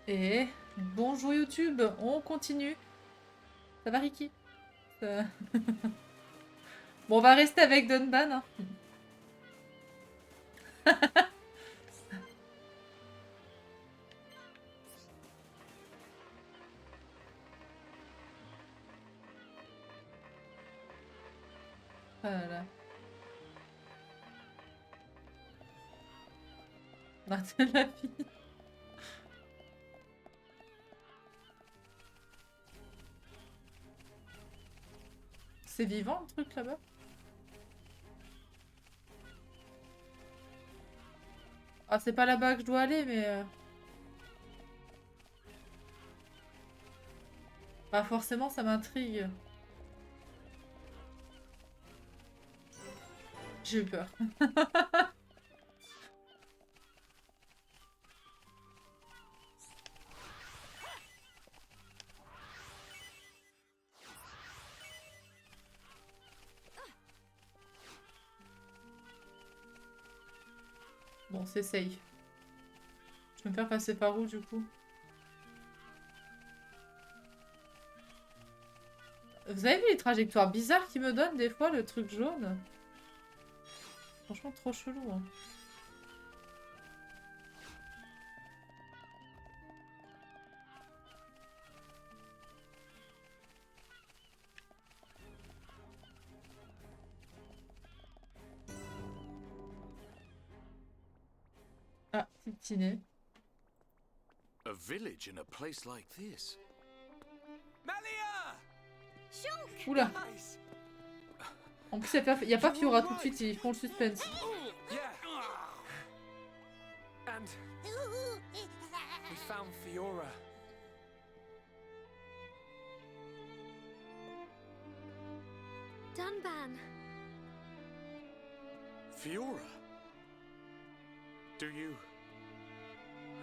Et bonjour YouTube, on continue. Ça va Ricky? Ça- Bon, on va rester avec Dunban. Hein. Voilà. Martin la fille. C'est vivant le truc là-bas? Ah, c'est pas là-bas que je dois aller, mais... Bah forcément, ça m'intrigue. J'ai eu peur. Bon, c'est safe. Je vais me faire passer par où, du coup? Vous avez vu les trajectoires bizarres qu'il me donne des fois, le truc jaune? Franchement, trop chelou. Hein. Ah, petit dîner. A village in a place like this. Shulk! Oula. Guys! En plus, il n'y a pas Fiora tout de suite, ils font le suspense. Yeah. And we found Fiora. Dunban. Fiora? Do you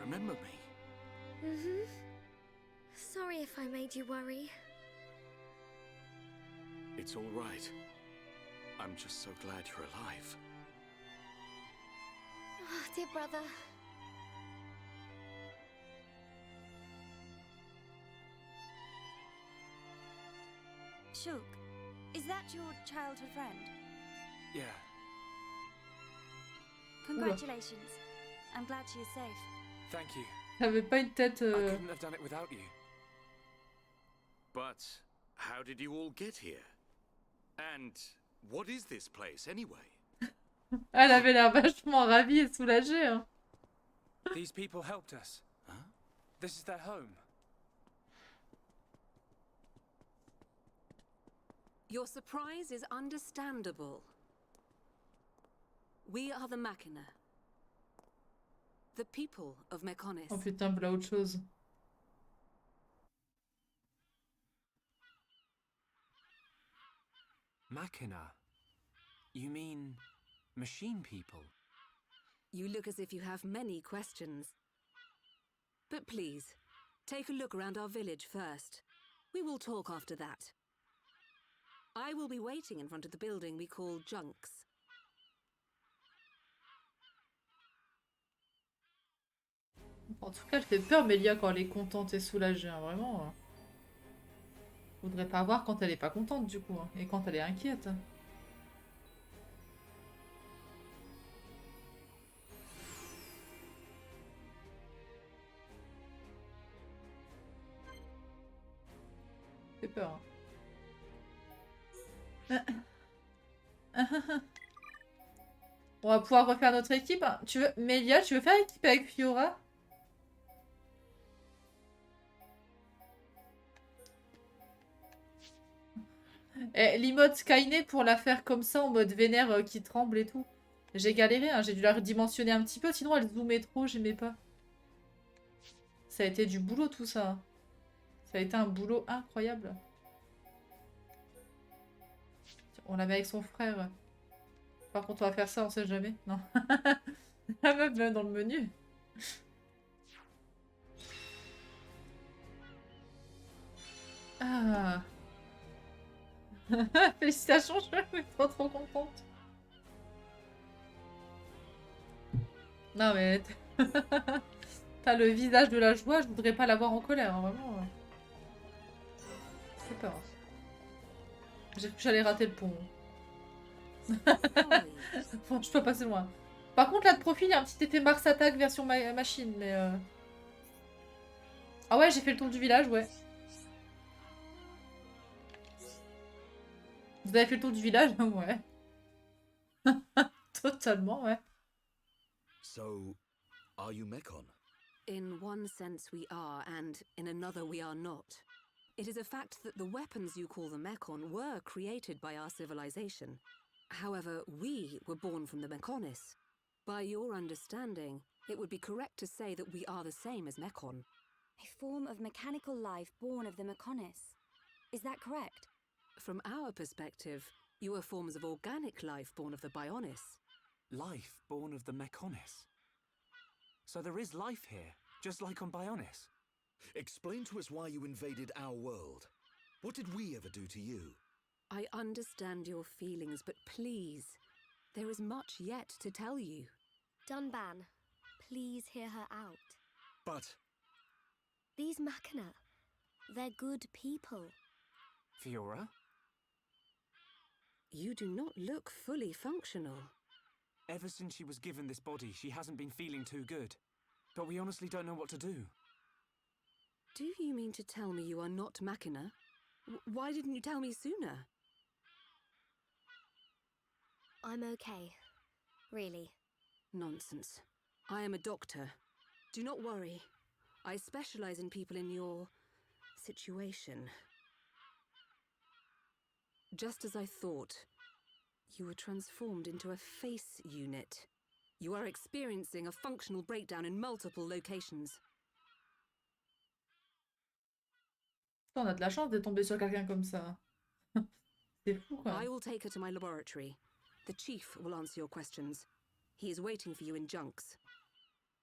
remember me? Mm-hmm. Sorry if I made you worry. It's all right. I'm just so glad you're alive. Oh, dear brother. Shulk, is that your childhood friend? Yeah. Congratulations. I'm glad she is safe. Thank you. T'avais pas une tête... I couldn't have done it without you. But how did you all get here? And what is this place anyway? Elle avait l'air vachement ravie et soulagée. Hein. These people helped us. Huh? This is their home. Your surprise is understandable. We are the Machinas. The people of Mékonis. Oh putain, voilà autre chose. Machina? You mean machine people? You look as if you have many questions. But please, take a look around our village first. We will talk after that. I will be waiting in front of the building we call Junks. En tout cas, elle fait peur, Mélia, quand elle est contente et soulagée. Hein, vraiment. Hein. Faudrait pas voir quand elle est pas contente, du coup. Hein, et quand elle est inquiète. Fait peur. Hein. On va pouvoir refaire notre équipe. Hein. Tu veux... Mélia, tu veux faire équipe avec Fiora? Eh, l'emote Skynet pour la faire comme ça, en mode vénère qui tremble et tout. J'ai galéré, hein, j'ai dû la redimensionner un petit peu, sinon elle zoomait trop, j'aimais pas. Ça a été du boulot tout ça. Ça a été un boulot incroyable. On la met avec son frère. Par contre, on va faire ça, on sait jamais. Non. La meuf même dans le menu. Ah. Félicitations, je suis trop contente. Non mais... T'as le visage de la joie, je voudrais pas l'avoir en colère, hein, vraiment. J'ai peur. J'ai cru que j'allais rater le pont. Bon, je peux passer loin. Par contre, là, de profil, il y a un petit effet Mars Attack version machine, mais... Ah ouais, j'ai fait le tour du village, ouais. Vous avez fait le tour du village? Ouais. Totalement, ouais. So, are you Mékons? In one sense we are, and in another we are not. It is a fact that the weapons you call the Mékons were created by our civilization. However, we were born from the Mékonis. By your understanding, it would be correct to say that we are the same as Mékons. A form of mechanical life born of the Mékonis. Is that correct? From our perspective, you are forms of organic life born of the Bionis. Life born of the Mékonis. So there is life here, just like on Bionis. Explain to us why you invaded our world. What did we ever do to you? I understand your feelings, but please, there is much yet to tell you. Dunban, please hear her out. But... These Machina, they're good people. Fiora? You do not look fully functional. Ever since she was given this body, she hasn't been feeling too good. But we honestly don't know what to do. Do you mean to tell me you are not Machina? Why didn't you tell me sooner? I'm okay. Really. Nonsense. I am a doctor. Do not worry. I specialize in people in your situation. Just as I thought, you were transformed into a face unit. You are experiencing a functional breakdown in multiple locations. On a de la chance de tomber sur quelqu'un comme ça. C'est fou, quoi. I will take her to my laboratory. The chief will answer your questions. He is waiting for you in Junks.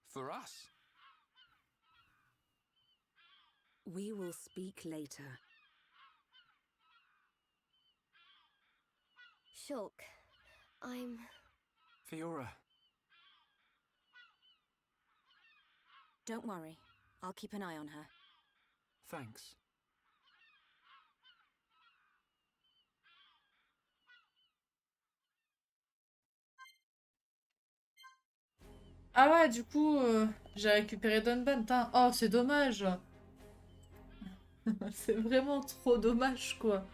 For us? We will speak later. Shulk, I'm... Fiora. Don't worry. I'll keep an eye on her. Thanks. Ah ouais, du coup, j'ai récupéré Dunban. Putain. Oh, c'est dommage. C'est vraiment trop dommage, quoi.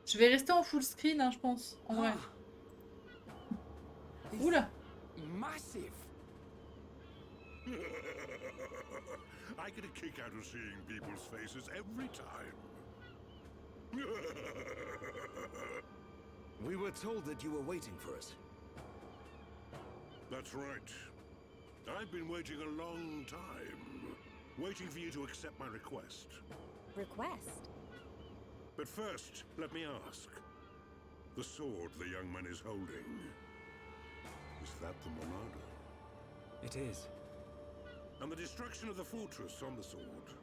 Je vais rester en full screen, hein, je pense. En vrai. Oula. Massive! I get a kick out of seeing people's faces every time. We were told that you were waiting for us. That's right. I've been waiting a long time. Waiting for you to accept my request. Request? But first, let me ask. The sword the young man is holding. Is that the Monado? It is. And the destruction of the fortress on the sword.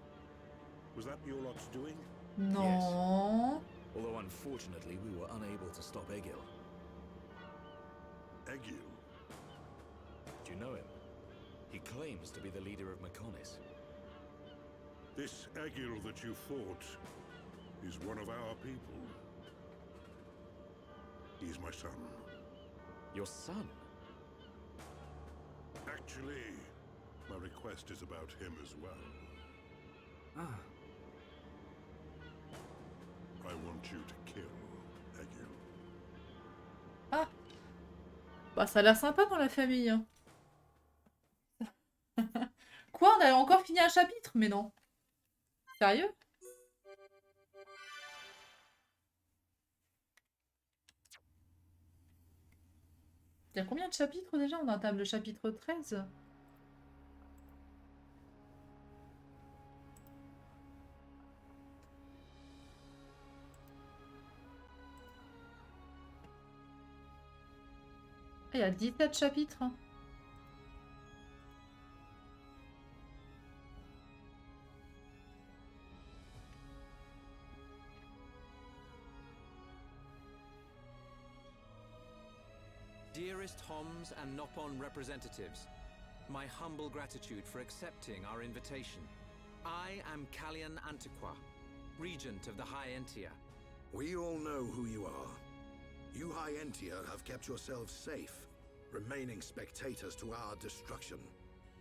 Was that your lot's doing? Non. Although unfortunately we were unable to stop Egil. Egil? Do you know him? He claims to be the leader of Mékonis. This Egil that you fought is one of our people. He's my son. Your son? Actually, my request is about him as well. Ah. I want you to kill Egil. Ah. Bah, ça a l'air sympa dans la famille. Hein. Quoi, on a encore fini un chapitre? Mais non. Sérieux? Il y a combien de chapitres déjà? On entame le chapitre 13. Ah, il y a 17 chapitres. Hein. Dearest Homz and Nopon representatives, my humble gratitude for accepting our invitation. I am Kallian Antiqua, regent of the High Entia. We all know who you are. You High Entia have kept yourselves safe, remaining spectators to our destruction.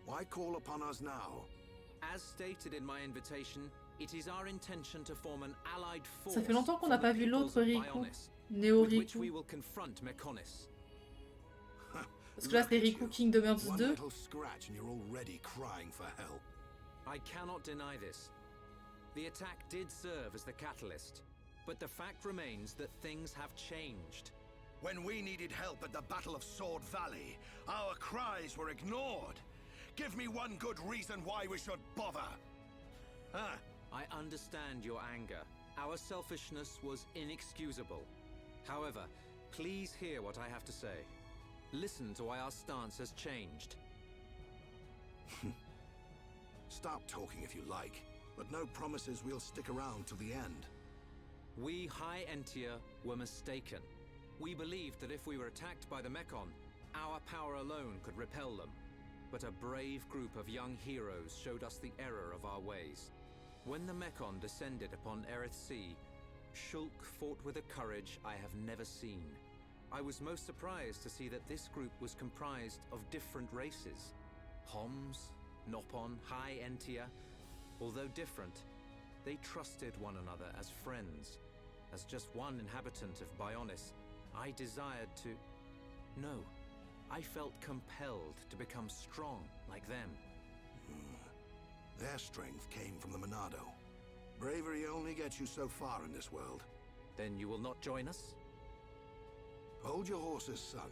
Why call upon us now? As stated in my invitation, it is our intention to form an allied force. Ça fait longtemps qu'on n'a pas vu l'autre Riku. Néo with which Riku. we will confront Mékonis. Parce que là c'est Riku King de Homz 2. Scratch and you're already crying for help. I cannot deny this. The attack did serve as the catalyst, but the fact remains that things have changed. When we needed help at the Battle of Sword Valley, our cries were ignored. Give me one good reason why we should bother. Huh? I understand your anger. Our selfishness was inexcusable. However, please hear what I have to say. Listen to why our stance has changed. Stop talking if you like, but no promises we'll stick around till the end. We High Entia were mistaken. We believed that if we were attacked by the Mékons, our power alone could repel them. But a brave group of young heroes showed us the error of our ways. When the Mékons descended upon Erith Sea, Shulk fought with a courage I have never seen. I was most surprised to see that this group was comprised of different races. Homz, Nopon, High Entia, although different, they trusted one another as friends. As just one inhabitant of Bionis, I desired to... No, I felt compelled to become strong like them. Their strength came from the Monado. Bravery only gets you so far in this world. Then you will not join us? Hold your horses, son.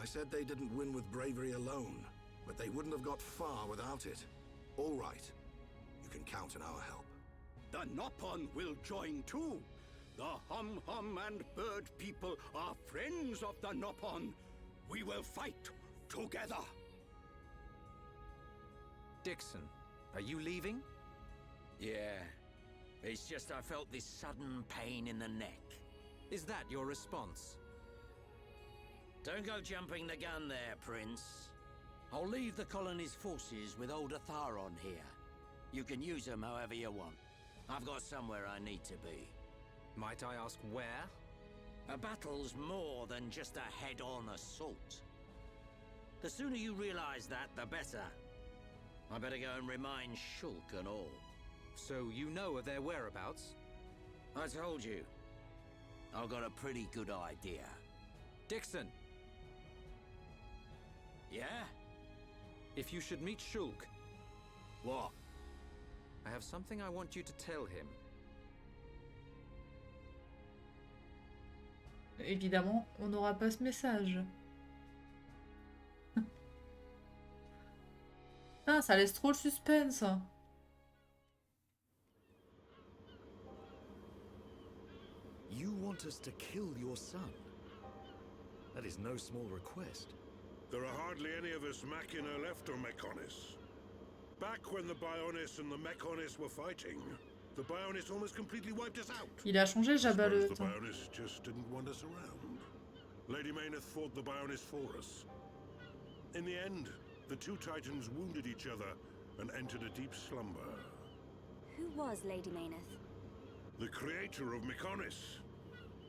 I said they didn't win with bravery alone, but they wouldn't have got far without it. All right. You can count on our help. The Nopon will join too. The Hum and Bird people are friends of the Nopon. We will fight together. Dixon, are you leaving? Yeah. It's just I felt this sudden pain in the neck. Is that your response? Don't go jumping the gun there, Prince. I'll leave the colony's forces with old Atharon here. You can use them however you want. I've got somewhere I need to be. Might I ask where? A battle's more than just a head-on assault. The sooner you realize that, the better. I better go and remind Shulk and all. So you know of their whereabouts? I told you. I've got a pretty good idea. Dixon! Yeah? If you should meet Shulk... What? I have something I want you to tell him. Évidemment, on n'aura pas ce message. Ah, ça laisse trop le suspense. You want us to kill your son? That is no small request. There are hardly any of us Machina left on Mékonis. Back when the Bionis and the Mékonis were fighting, the Bionis almost completely wiped us out. Il a changé, Jabba le The temps. Bionis just didn't want us around. Lady Mayneth fought the Bionis for us. In the end, the two titans wounded each other and entered a deep slumber. Who was Lady Mayneth? The creator of Mékonis.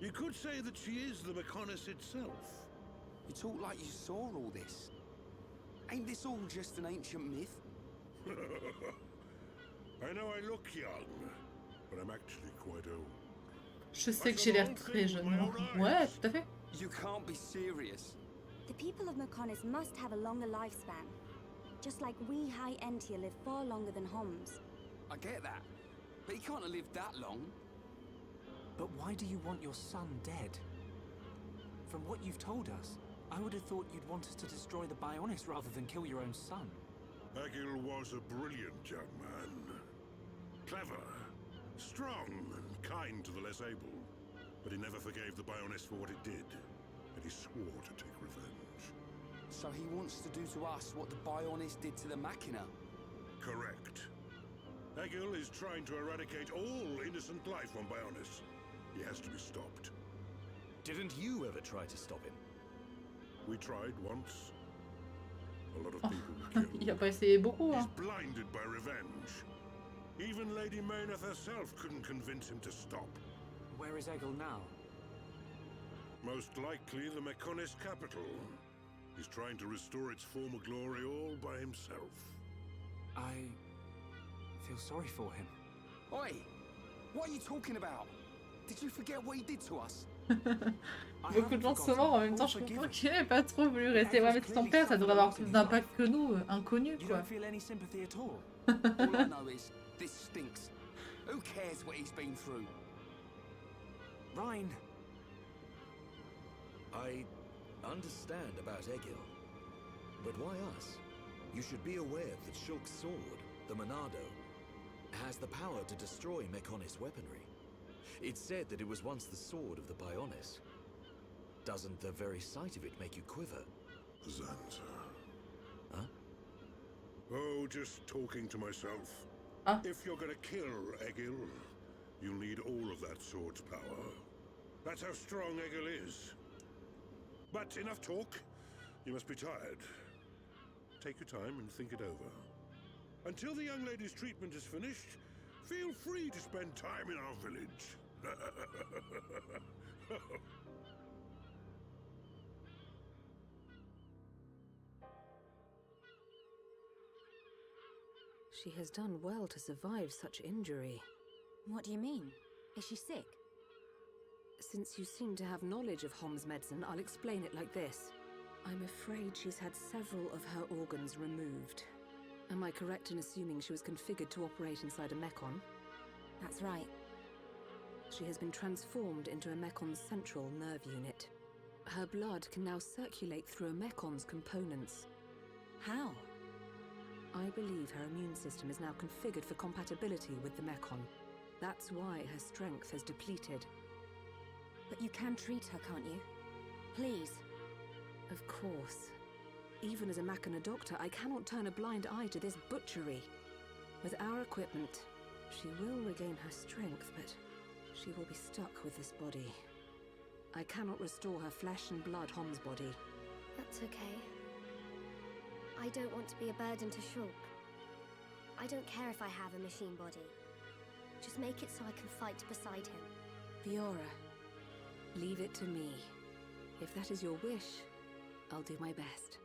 You could say that she is the Mékonis itself. You talk like you saw all this. Ain't this all just an ancient myth? I know I look young, but I'm actually quite old. Je sais que j'ai l'air très jeune. Ouais, tout à fait. You can't be serious. The people of Mékonis must have a longer lifespan. Just like we High Entia live far longer than Homz. I get that, but he can't have lived that long. But why do you want your son dead? From what you've told us, I would have thought you'd want us to destroy the Bionis rather than kill your own son. Agil was a brilliant young man. Clever, strong, and kind to the less able. But he never forgave the Bionis for what it did, and he swore to take revenge. So he wants to do to us what the Bionis did to the Machina? Correct. Agil is trying to eradicate all innocent life on Bionis. He has to be stopped. Didn't you ever try to stop him? We tried once. A lot of people were killed. Il a pas essayé beaucoup, He's hein. blinded by revenge. Even Lady Mayneth herself couldn't convince him to stop. Where is Egil now? Most likely the Mékonis capital. He's trying to restore its former glory all by himself. I feel sorry for him. Oi! What are you talking about? Did you forget what he did to us? Beaucoup de gens se morts en même temps, je comprends qu'il n'ait pas trop voulu rester. Ouais, mais c'est ton père, ça devrait avoir plus d'impact que nous, inconnus, You quoi. don't feel any sympathy at all? All I know is this stinks. Who cares what he's been through? Ryan. I understand about Egil, but why us? You should be aware that Shulk's sword, the Monado, has the power to destroy Mékonis weaponry. It's said that it was once the sword of the Bionis. Doesn't the very sight of it make you quiver? Xanta. Huh? Oh, just talking to myself. Ah. If you're gonna kill Egil, you'll need all of that sword's power. That's how strong Egil is. But enough talk. You must be tired. Take your time and think it over. Until the young lady's treatment is finished, feel free to spend time in our village. She has done well to survive such injury. What do you mean? Is she sick? Since you seem to have knowledge of Homz medicine, I'll explain it like this. I'm afraid she's had several of her organs removed. Am I correct in assuming she was configured to operate inside a Mékon? That's right. She has been transformed into a Mékon's central nerve unit. Her blood can now circulate through a Mékon's components. How? I believe her immune system is now configured for compatibility with the Mékon. That's why her strength has depleted. But you can treat her, can't you? Please. Of course. Even as a Machina doctor, I cannot turn a blind eye to this butchery. With our equipment, she will regain her strength, but she will be stuck with this body. I cannot restore her flesh and blood Homz body. That's okay. I don't want to be a burden to Shulk. I don't care if I have a machine body. Just make it so I can fight beside him. Fiora, leave it to me. If that is your wish, I'll do my best.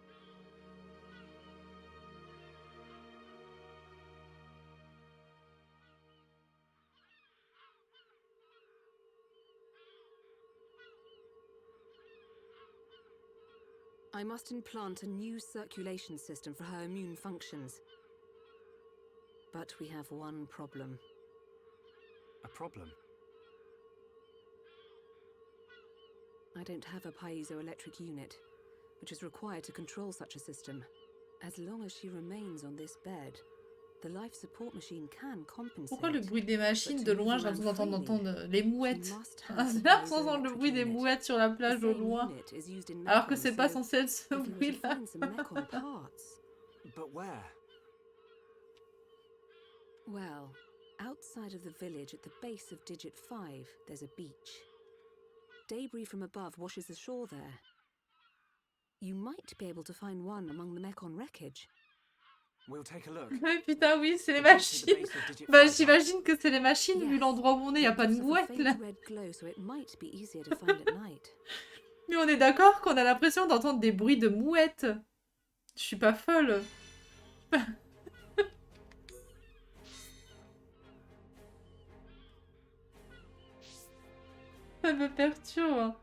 I must implant a new circulation system for her immune functions. But we have one problem. A problem? I don't have a piezoelectric unit, which is required to control such a system. As long as she remains on this bed, the life support machine can compensate. Pourquoi le bruit des machines de loin, j'ai l'impression d'entendre les mouettes. J'ai l'impression d'entendre le bruit des mouettes sur la plage au loin. Alors que c'est pas censé être ce bruit-là. But where? Well, outside of the village at the base of Digit 5, there's a beach. Debris from above washes the shore there. You might be able to find one among the Mékons wreckage. We'll take a look. Ouais, putain, oui, c'est les machines. Bah, j'imagine que c'est les machines, vu l'endroit où on est, y a pas de mouettes, là. Mais on est d'accord qu'on a l'impression d'entendre des bruits de mouettes. Je suis pas folle. Ça me perturbe.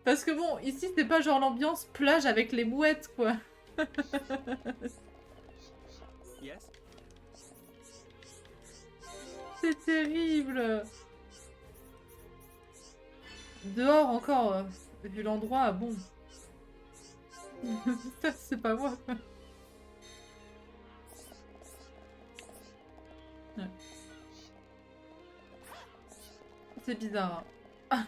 Parce que bon, ici, c'est pas genre l'ambiance plage avec les mouettes, quoi. Yes. C'est terrible. Dehors encore, vu l'endroit, bon. Ça, c'est pas moi. Ouais. C'est bizarre. Hein.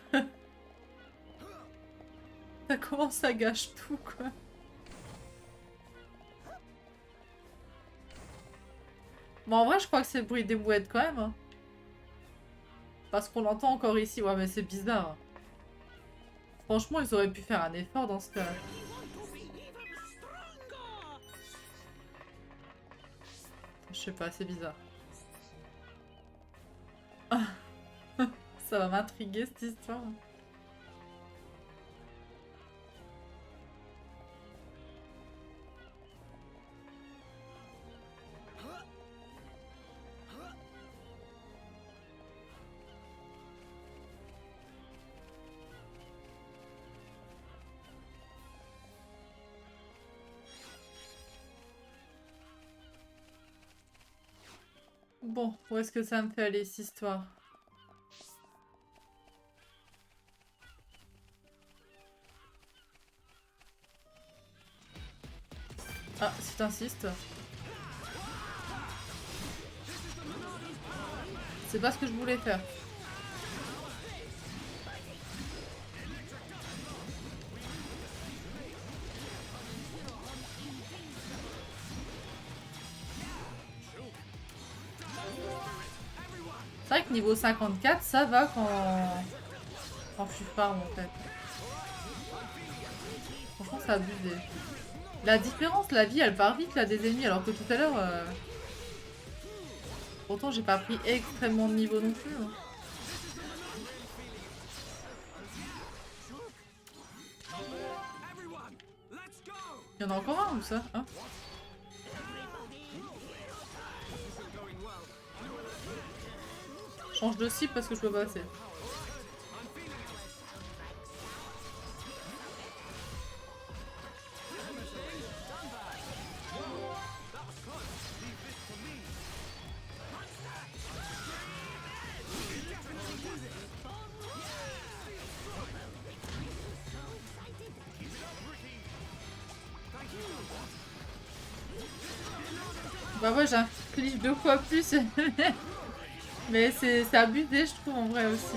Ça commence à gâcher tout, quoi. Bon, en vrai, je crois que c'est le bruit des mouettes quand même. Hein. Parce qu'on l'entend encore ici. Ouais, mais c'est bizarre. Franchement, ils auraient pu faire un effort dans ce cas-là. Je sais pas, c'est bizarre. Ça va m'intriguer cette histoire. Bon, où est-ce que ça me fait aller, cette histoire? Ah, si t'insistes. C'est pas ce que je voulais faire. C'est vrai que niveau 54, ça va quand je suis farm en fait. Franchement, c'est abusé. La différence, la vie, elle part vite là des ennemis, alors que tout à l'heure... Pourtant, j'ai pas pris extrêmement de niveau non plus. Hein. Il y en a encore un ou ça hein? Change de cible parce que je peux pas passer. Bah ouais, j'ai un cliff 2 fois plus. Mais c'est abusé, je trouve, en vrai aussi.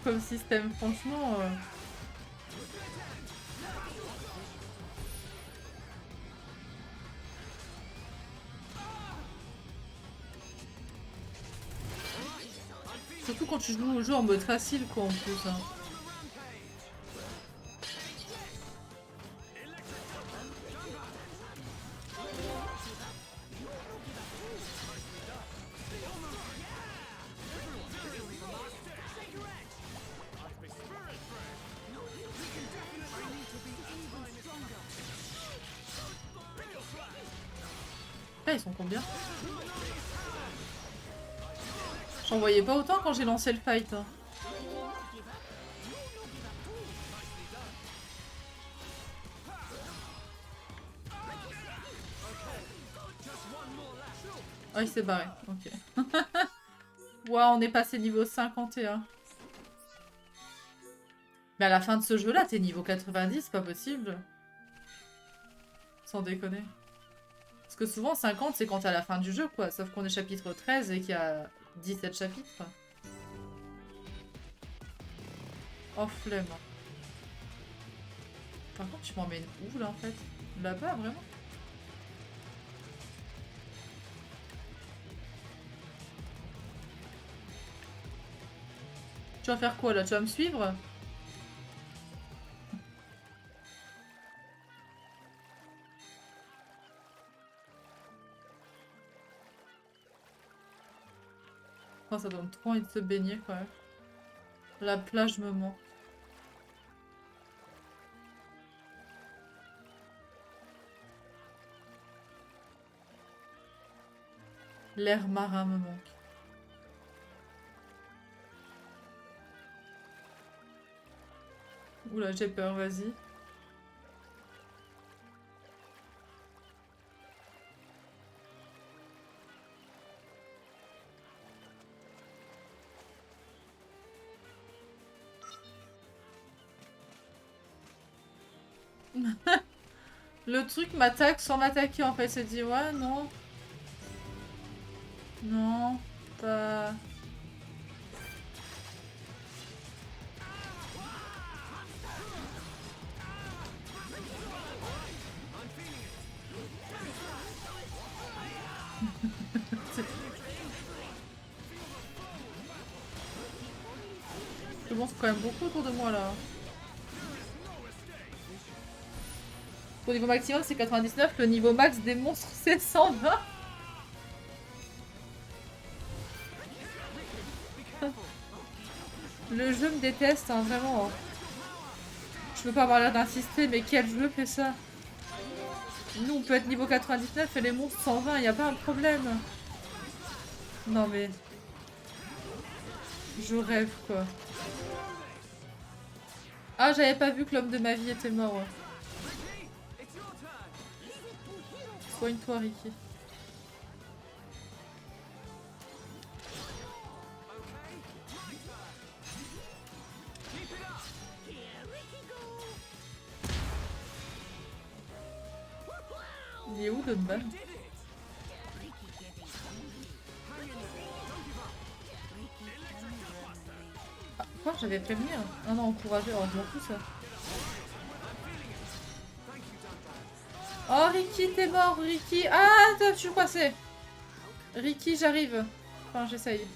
Comme système, franchement... Surtout quand tu joues au jeu en mode facile, quoi, en plus. Hein. Ils sont combien? J'en voyais pas autant quand j'ai lancé le fight. Hein. Ah, il s'est barré. Ok. Waouh, on est passé niveau 51. Mais à la fin de ce jeu-là, t'es niveau 90, c'est pas possible. Sans déconner. Parce que souvent 50 c'est quand t'es à la fin du jeu quoi, sauf qu'on est chapitre 13 et qu'il y a 17 chapitres. Oh flemme. Par contre tu m'emmènes où là en fait? Là-bas vraiment? Tu vas faire quoi là? Tu vas me suivre? Oh, ça donne trop envie de se baigner quand même. La plage me manque. L'air marin me manque. Oula, j'ai peur, vas-y. Le truc m'attaque sans m'attaquer en fait, c'est dit ouais non. Non, pas... Je pense quand même beaucoup autour de moi là. Au niveau maximum, c'est 99. Le niveau max des monstres, c'est 120. Le jeu me déteste, hein, vraiment. Je veux pas avoir l'air d'insister, mais quel jeu fait ça? Nous, on peut être niveau 99 et les monstres 120, y a pas un problème. Non, mais... Je rêve, quoi. Ah, j'avais pas vu que l'homme de ma vie était mort. Ouais. Soigne-toi, Ricky. Il est où, Dunban? Ah, quoi? J'avais prévenu. Hein. Ah non, encouragé. Oh, je m'en fous, ça. Oh, Ricky, t'es mort, Ricky. Ah, je suis coincée. Ricky, j'arrive. Enfin, j'essaye.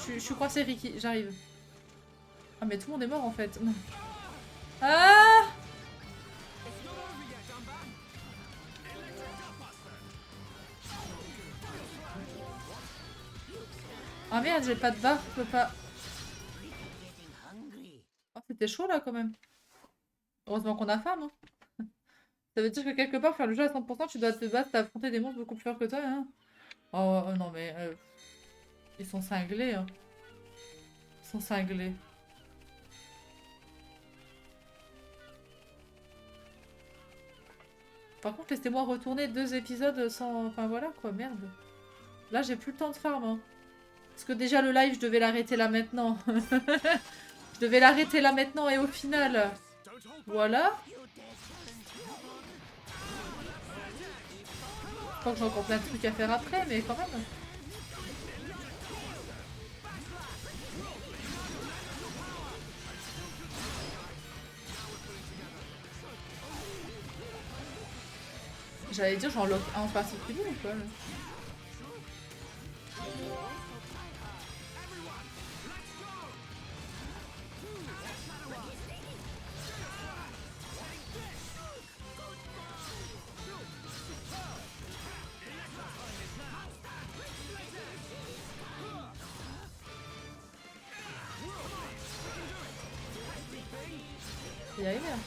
Je suis coincée, Ricky, j'arrive. Ah, mais tout le monde est mort, en fait. Non. Ah! Ah merde, j'ai pas de barre, je peux pas... Oh, c'était chaud, là, quand même. Heureusement qu'on a faim, hein. Ça veut dire que quelque part, faire le jeu à 100%, tu dois te battre, t'affronter des monstres beaucoup plus forts que toi, hein. Oh, non, mais... ils sont cinglés, hein. Ils sont cinglés. Par contre, laissez-moi retourner 2 épisodes sans... Enfin, voilà, quoi, merde. Là, j'ai plus le temps de farm, hein. Parce que déjà, le live, je devais l'arrêter là, maintenant. Je devais l'arrêter là, maintenant, et au final... Voilà. Je crois que j'ai encore plein de trucs à faire après, mais quand même. J'allais dire, j'en lock un en particulier ou quoi là. Il y a une heure.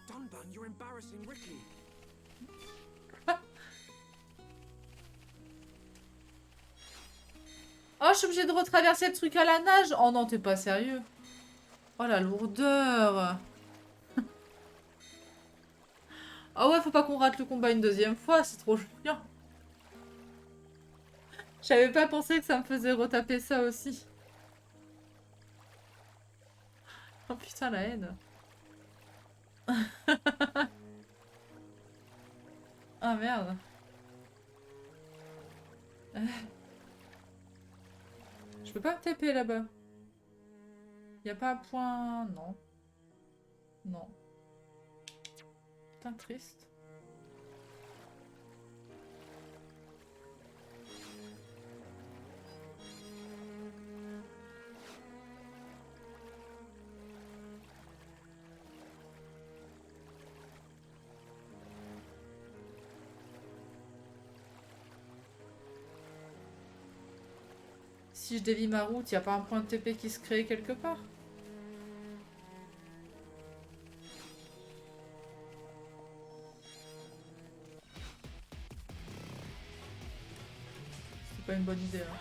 Dunban, you're embarrassing Ricky. Oh, je suis obligée de retraverser le truc à la nage. Oh non, t'es pas sérieux. Oh la lourdeur. Ah ouais, faut pas qu'on rate le combat une deuxième fois, c'est trop chiant. J'avais pas pensé que ça me faisait retaper ça aussi. Oh putain, la haine. Ah merde. Je peux pas me taper là-bas. Y a pas un point... Non. Non. Putain, triste. Si je dévie ma route, y a pas un point de TP qui se crée quelque part? C'est pas une bonne idée, hein.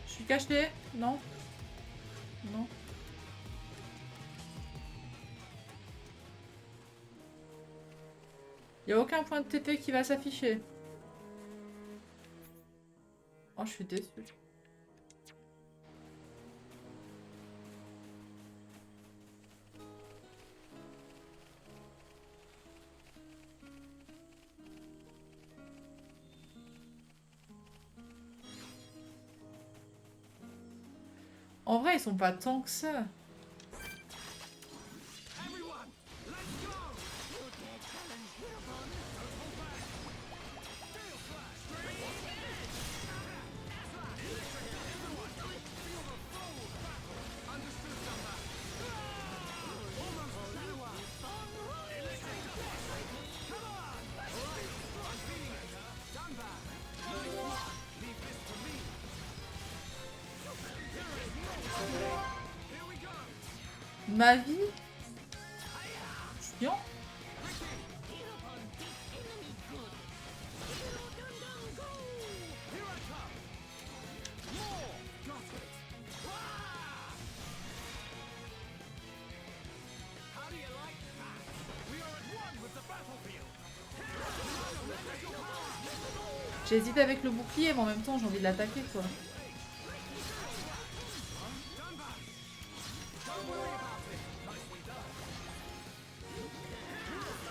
Je suis cachée? Non? Non? Y a aucun point de TP qui va s'afficher. Oh, je suis déçue. En vrai, ils sont pas tant que ça. Ma vie? Chiant. J'hésite avec le bouclier, mais en même temps j'ai envie de l'attaquer quoi.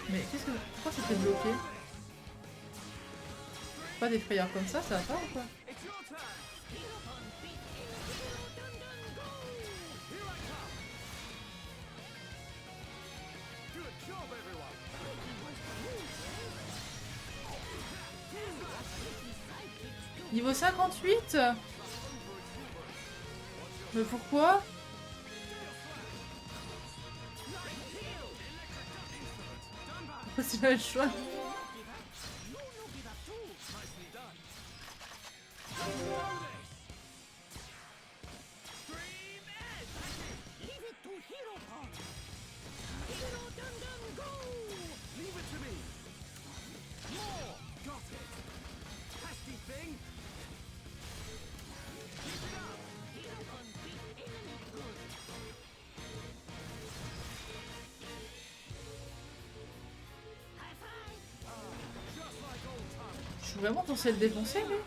Mais qu'est-ce que... Pourquoi c'était bloqué? Pas des frayeurs comme ça va pas ou quoi? Niveau 58? Mais pourquoi? Pourquoi c'est pas le choix? Je suis vraiment censé le défoncer, lui.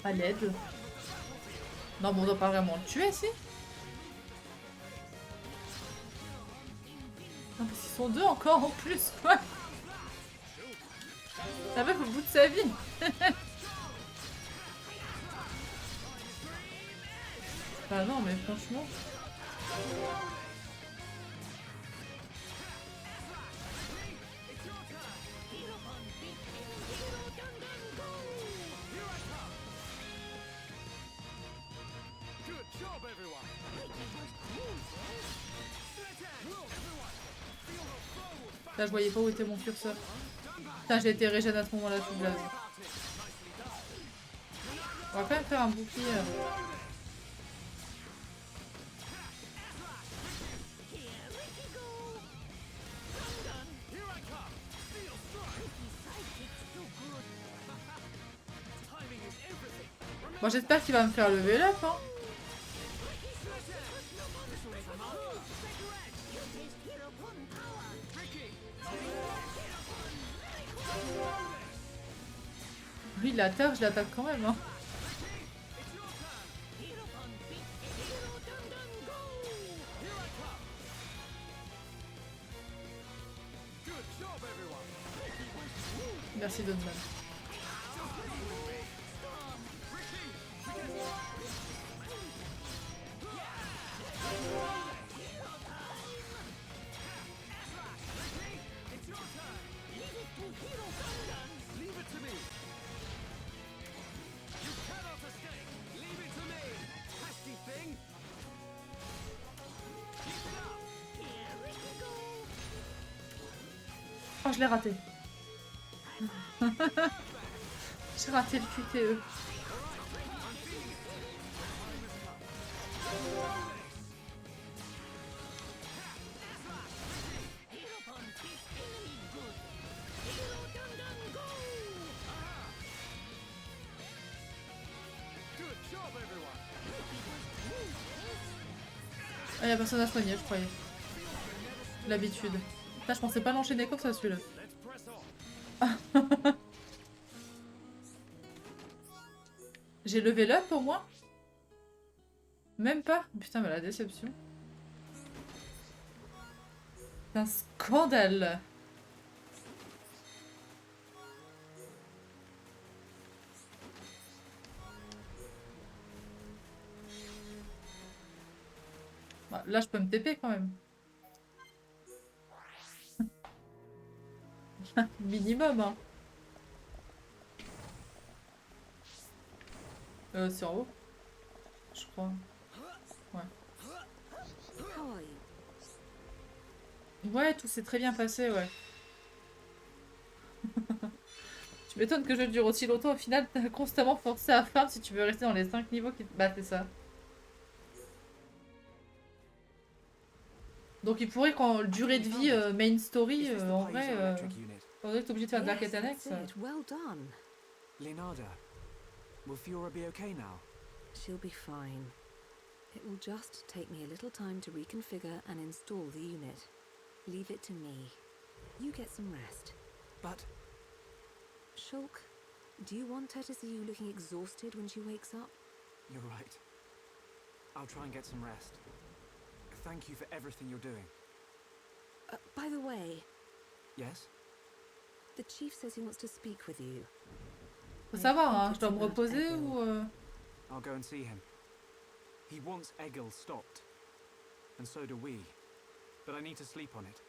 À l'aide. Non, mais on doit pas vraiment le tuer, si. Non, parce qu'ils sont deux encore en plus, quoi. Ça va au bout de sa vie. Bah non, mais franchement... Là, je voyais pas où était mon curseur. Putain, j'ai été régène à ce moment-là, tout blaze. On va quand même faire un bouclier. Bon, j'espère qu'il va me faire lever up, hein. Lui, il attaque, je l'attaque quand même, hein. Merci Donman. Oh, je l'ai raté. J'ai raté le QTE. Ah, y'a personne à soigner, je croyais. L'habitude. Putain, je pensais pas l'enchaîner comme ça, celui-là. J'ai level up au moins? Même pas? Putain, mais la déception. C'est un scandale. Bah, là, je peux me TP quand même. Minimum, hein. C'est en haut, je crois. Ouais. Ouais, tout s'est très bien passé, ouais. Tu m'étonnes que je dure aussi longtemps. Au final, t'as constamment forcé à farm si tu veux rester dans les 5 niveaux qui... Bah, c'est ça. Donc il pourrait qu'en durée de vie main story, en vrai, on est obligé de faire de la quête annexe. Well done. Leonardo, will Fiora be okay now? She'll be fine. It will just take me a little time to reconfigure and install the unit. Leave it to me. You get some rest. But... Shulk, do you want her to see you looking exhausted when she wakes up? You're right. I'll try and get some rest. Thank you for everything you're doing. By the way... Yes? The chief says he wants to speak with you. Faut savoir, hein, je dois me reposer ou... I'll go and see him. He wants Egil stopped. And so do we. But I need to sleep on it.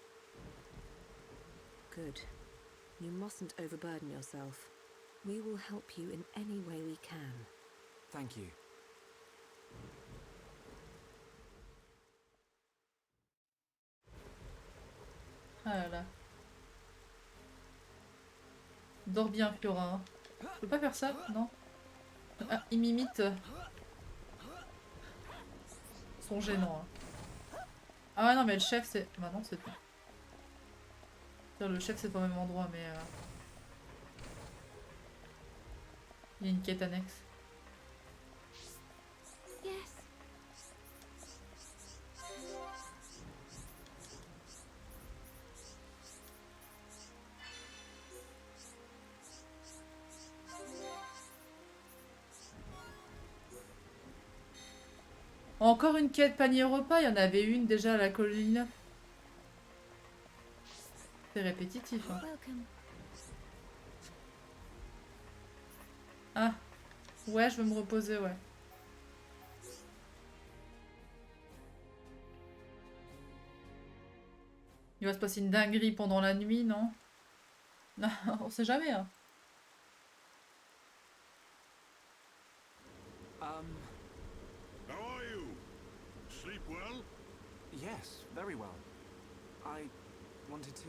Good. You mustn't overburden yourself. We will help you in any way we can. Thank you. Ah là là. Dors bien, Fiora. Je peux pas faire ça, non? Ah, il m'imite. Ils sont gênants. Hein. Ah ouais, non, mais le chef, c'est... Bah non, c'est pas. Le chef, c'est pas au même endroit, mais... Il y a une quête annexe. Encore une quête panier repas, il y en avait une déjà à la colline. C'est répétitif. Hein. Ah, ouais, je veux me reposer, ouais. Il va se passer une dinguerie pendant la nuit, non? Non, on sait jamais, hein. How are you? Sleep well? Yes, very well. I wanted to,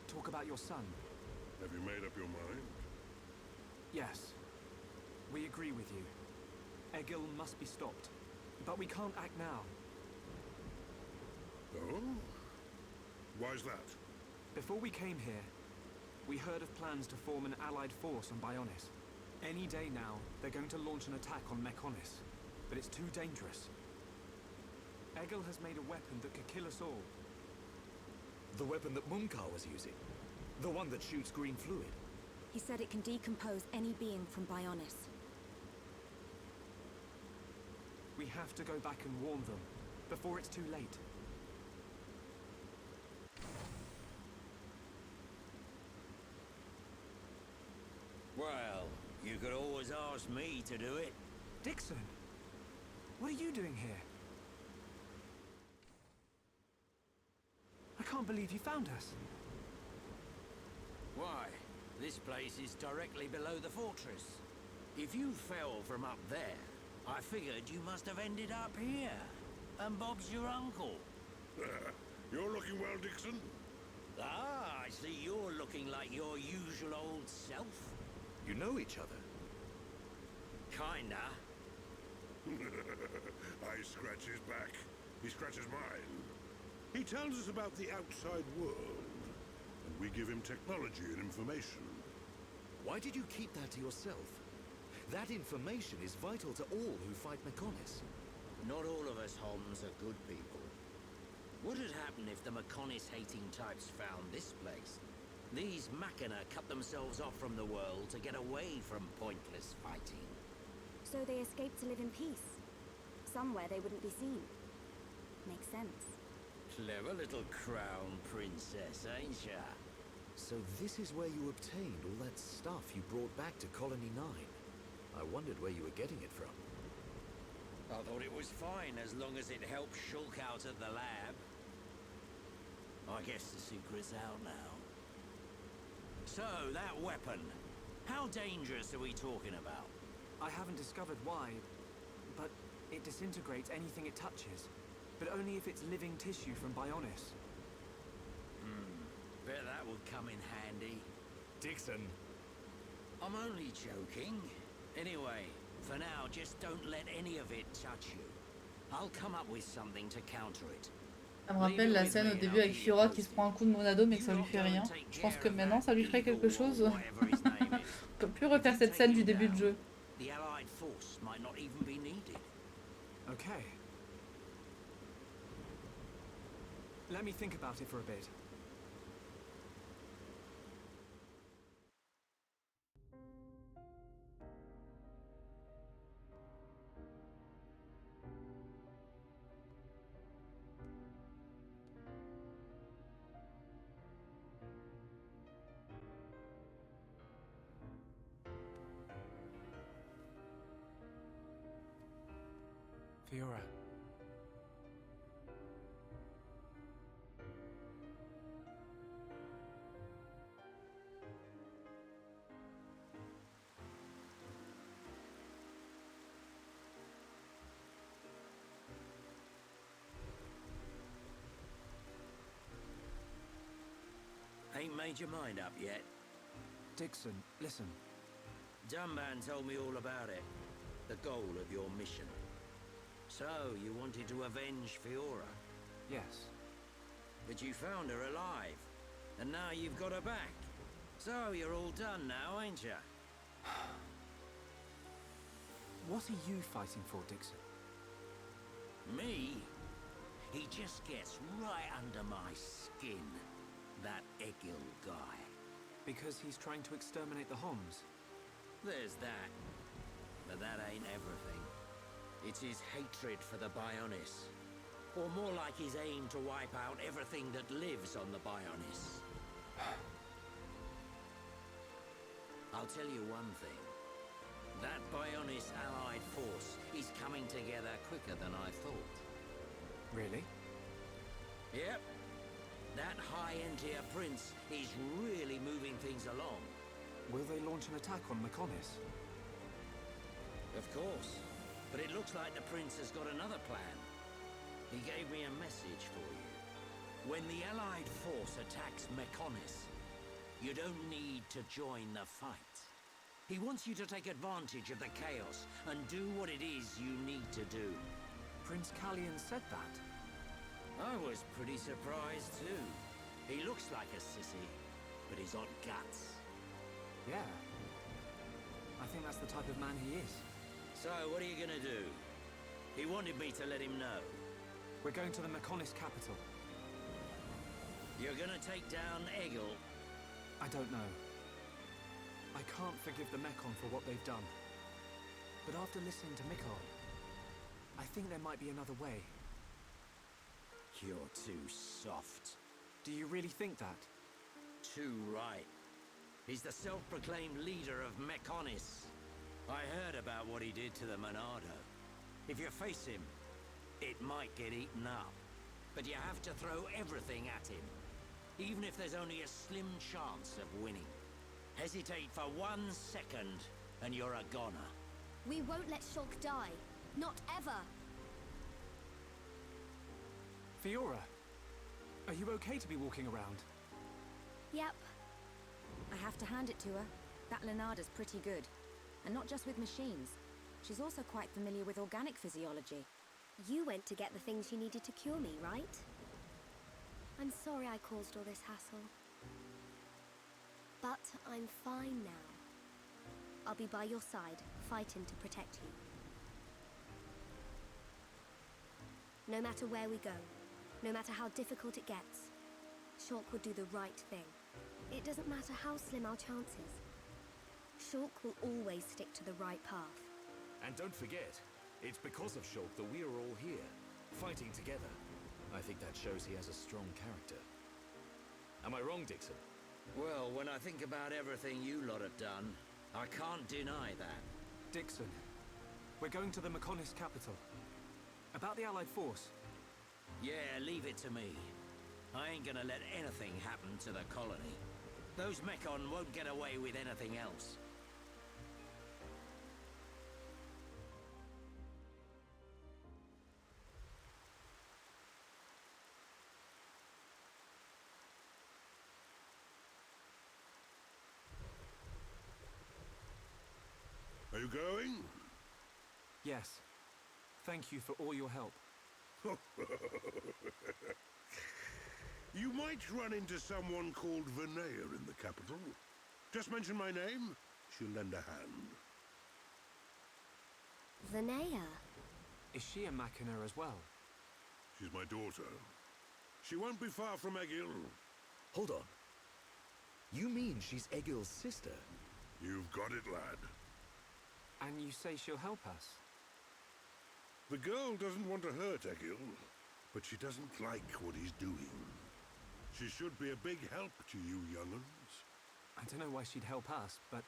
talk about your son. Have you made up your mind? Yes. We agree with you. Egil must be stopped. But we can't act now. Oh? Why's that? Before we came here, we heard of plans to form an allied force on Bionis. Any day now, they're going to launch an attack on Mékonis. But it's too dangerous. Egil has made a weapon that could kill us all. The weapon that Mumkar was using? The one that shoots green fluid? He said it can decompose any being from Bionis. We have to go back and warn them, before it's too late. Well, you could always ask me to do it. Dixon! What are you doing here? I can't believe you found us. Why? This place is directly below the fortress. If you fell from up there, I figured you must have ended up here. And Bob's your uncle. You're looking well, Dixon. Ah, I see you're looking like your usual old self. You know each other? Kinda. I scratch his back. He scratches mine. He tells us about the outside world, and we give him technology and information. Why did you keep that to yourself? That information is vital to all who fight Mékonis. Not all of us Homz are good people. What would happen if the Mékonis-hating types found this place? These Machinas cut themselves off from the world to get away from pointless fighting. So they escaped to live in peace. Somewhere they wouldn't be seen. Makes sense. Clever little crown princess, ain't ya? So this is where you obtained all that stuff you brought back to Colony 9. I wondered where you were getting it from. I thought it was fine as long as it helped Shulk out at the lab. I guess the secret's out now. So, that weapon. How dangerous are we talking about? I haven't discovered why, but it disintegrates anything it touches. But only if it's living tissue from Bionis. Bet that would come in handy. Dixon! I'm only joking. Anyway, for now, just don't let any of it touch you. I'll come up with something to counter it. Ça me rappelle la scène au début avec Furent qui se prend un coup de Monado mais que ça lui fait rien. Je pense que maintenant ça lui ferait quelque chose. On peut plus refaire cette scène du début de jeu. The Allied force might not even be needed. Okay. Let me think about it for a bit. Fiora. Ain't made your mind up yet? Dixon, listen. Dunban told me all about it. The goal of your mission. So, you wanted to avenge Fiora? Yes. But you found her alive. And now you've got her back. So, you're all done now, ain't ya? What are you fighting for, Dixon? Me? He just gets right under my skin. That Egil guy. Because he's trying to exterminate the Homz? There's that. But that ain't everything. It's his hatred for the Bionis. Or more like his aim to wipe out everything that lives on the Bionis. I'll tell you one thing. That Bionis allied force is coming together quicker than I thought. Really? Yep. That high-end-tier prince is really moving things along. Will they launch an attack on Mékonis? Of course. But it looks like the prince has got another plan. He gave me a message for you. When the allied force attacks Mékonis, you don't need to join the fight. He wants you to take advantage of the chaos and do what it is you need to do. Prince Callian said that? I was pretty surprised too. He looks like a sissy, but he's got guts. Yeah. I think that's the type of man he is. So, what are you gonna do? He wanted me to let him know. We're going to the Mékonis capital. You're gonna take down Egil? I don't know. I can't forgive the Mékons for what they've done. But after listening to Mékons, I think there might be another way. You're too soft. Do you really think that? Too right. He's the self-proclaimed leader of Mékonis. I heard about what he did to the Monado. If you face him, it might get eaten up. But you have to throw everything at him. Even if there's only a slim chance of winning. Hesitate for 1 second, and you're a goner. We won't let Shulk die. Not ever. Fiora, are you okay to be walking around? Yep. I have to hand it to her. That Lenada's pretty good. And not just with machines. She's also quite familiar with organic physiology. You went to get the things you needed to cure me, right? I'm sorry I caused all this hassle. But I'm fine now. I'll be by your side, fighting to protect you. No matter where we go, no matter how difficult it gets, Shulk will do the right thing. It doesn't matter how slim our chances. Shulk will always stick to the right path. And don't forget, it's because of Shulk that we are all here, fighting together. I think that shows he has a strong character. Am I wrong, Dixon? Well, when I think about everything you lot have done, I can't deny that. Dixon, we're going to the Mékonis capital. About the Allied force. Yeah, leave it to me. I ain't gonna let anything happen to the colony. Those Mékons won't get away with anything else. Are you going? Yes. Thank you for all your help. You might run into someone called Venea in the capital. Just mention my name, she'll lend a hand. Venea? Is she a Machina as well? She's my daughter. She won't be far from Egil. Hold on. You mean she's Egil's sister? You've got it, lad. And you say she'll help us? The girl doesn't want to hurt Egil, but she doesn't like what he's doing. She should be a big help to you young'uns. I don't know why she'd help us, but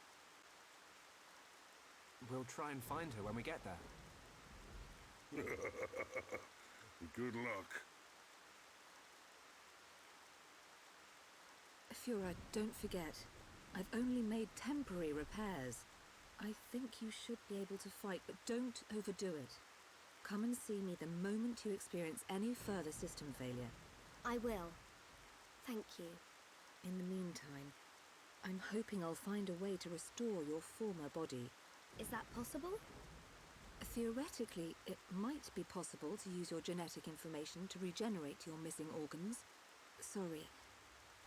we'll try and find her when we get there. Good luck. Furent, don't forget, I've only made temporary repairs. I think you should be able to fight, but don't overdo it. Come and see me the moment you experience any further system failure. I will. Thank you. In the meantime, I'm hoping I'll find a way to restore your former body. Is that possible? Theoretically, it might be possible to use your genetic information to regenerate your missing organs. Sorry,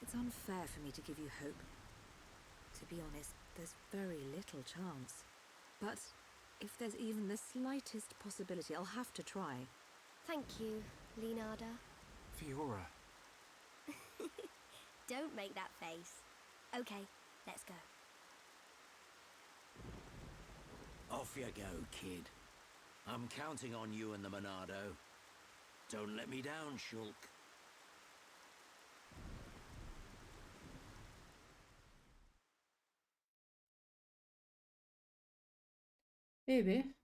it's unfair for me to give you hope. To be honest, there's very little chance. But if there's even the slightest possibility, I'll have to try. Thank you, Leonardo. Fiora. Don't make that face. Okay, let's go. Off you go, kid. I'm counting on you and the Monado. Don't let me down, Shulk. Eh ben.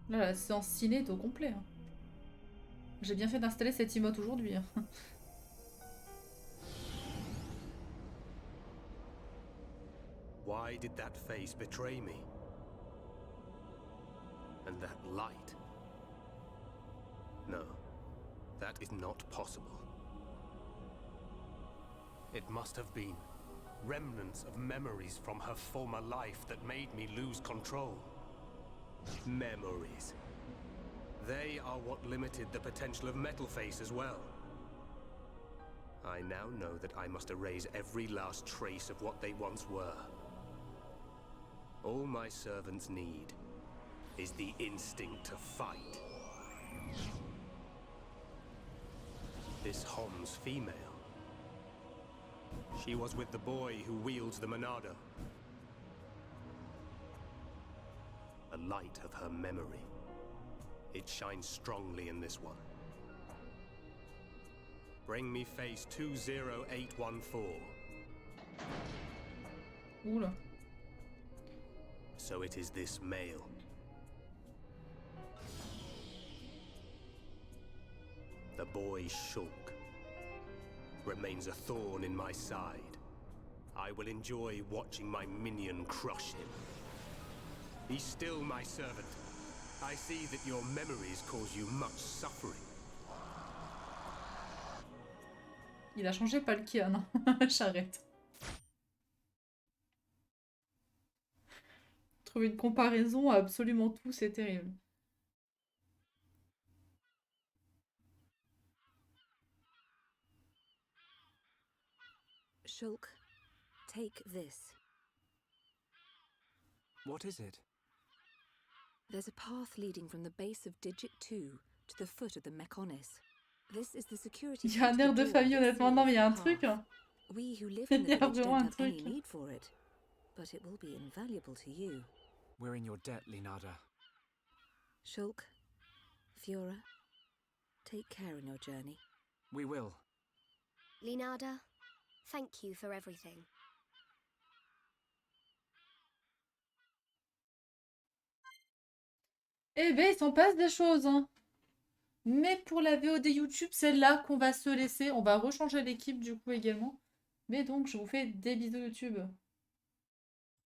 Là, la séance ciné est au complet. Hein. J'ai bien fait d'installer cette emote aujourd'hui. Hein. Why did that face betray me? And that light? No, that is not possible. It must have been remnants of memories from her former life that made me lose control. Memories. They are what limited the potential of Metalface as well. I now know that I must erase every last trace of what they once were. All my servants need is the instinct to fight. This Homz female. She was with the boy who wields the Monado. A light of her memory. It shines strongly in this one. Bring me face 20814. Oula. So it is this male. The boy Shulk remains a thorn in my side. I will enjoy watching my minion crush him. He's still my servant. I see that your memories cause you much suffering. Il a changé Palkia, non? J'arrête. trouve une comparaison à absolument tout, c'est terrible. Shulk, take this. What is it? There's a path leading from the base of digit 2 to the foot of the Mékonis. This is the security. Il y a un air de famille, honnêtement. Non, mais il y a un truc. Hein. We who live in Il the y a village vraiment don't un have any truc. need for it, but it will be invaluable to you. We're in your debt, Linada. Shulk, Fura, take care in your journey. We will. Linada, thank you for everything. Eh ben, il s'en passe des choses. Hein. Mais pour la VOD YouTube, c'est là qu'on va se laisser. On va rechanger l'équipe du coup également. Mais donc, je vous fais des bisous YouTube.